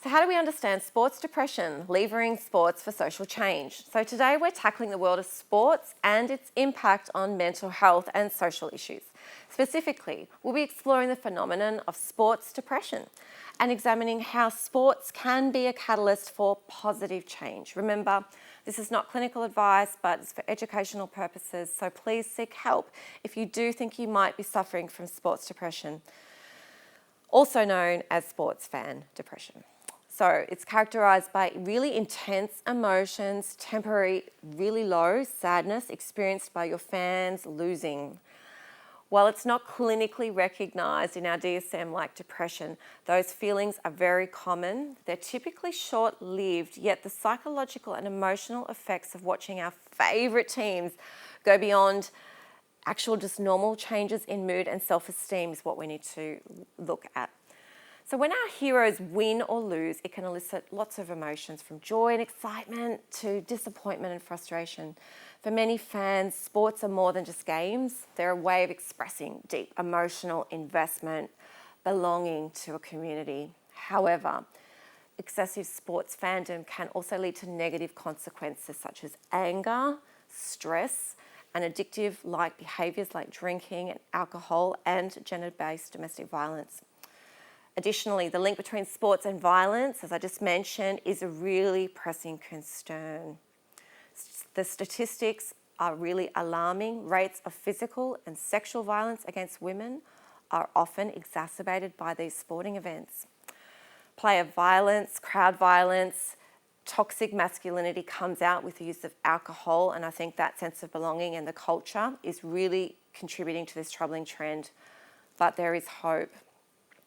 So how do we understand sports depression, levering sports for social change? So today we're tackling the world of sports and its impact on mental health and social issues. Specifically, we'll be exploring the phenomenon of sports depression and examining how sports can be a catalyst for positive change. Remember, this is not clinical advice, but it's for educational purposes, so please seek help if you do think you might be suffering from sports depression, also known as sports fan depression. So it's characterised by really intense emotions, temporary, really low sadness experienced by your fans losing. While it's not clinically recognised in our DSM like depression, those feelings are very common. They're typically short-lived, yet the psychological and emotional effects of watching our favourite teams go beyond actual just normal changes in mood and self-esteem is what we need to look at. So when our heroes win or lose, it can elicit lots of emotions from joy and excitement to disappointment and frustration. For many fans, sports are more than just games. They're a way of expressing deep emotional investment, belonging to a community. However, excessive sports fandom can also lead to negative consequences such as anger, stress, and addictive-like behaviours like drinking and alcohol and gender-based domestic violence. Additionally, the link between sports and violence, as I just mentioned, is a really pressing concern. The statistics are really alarming. Rates of physical and sexual violence against women are often exacerbated by these sporting events. Player violence, crowd violence, toxic masculinity comes out with the use of alcohol, and I think that sense of belonging and the culture is really contributing to this troubling trend. But there is hope.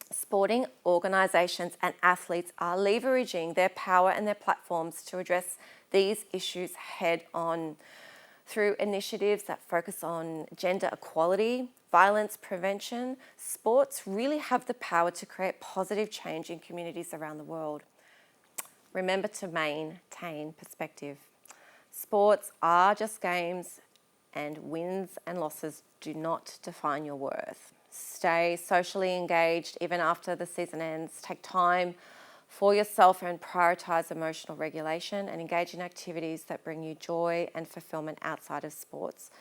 Sporting organisations and athletes are leveraging their power and their platforms to address these issues head on through initiatives that focus on gender equality, violence prevention. Sports really have the power to create positive change in communities around the world. Remember to maintain perspective. Sports are just games, and wins and losses do not define your worth. Stay socially engaged even after the season ends. Take time for yourself and prioritise emotional regulation and engage in activities that bring you joy and fulfilment outside of sports.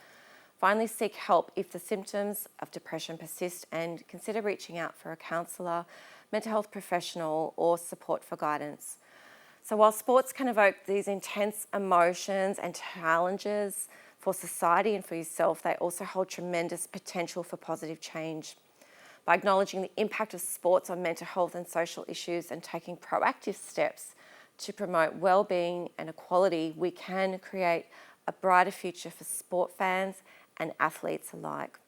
Finally, seek help if the symptoms of depression persist and consider reaching out for a counsellor, mental health professional or support for guidance. So while sports can evoke these intense emotions and challenges for society and for yourself, they also hold tremendous potential for positive change. By acknowledging the impact of sports on mental health and social issues and taking proactive steps to promote well-being and equality, we can create a brighter future for sport fans and athletes alike.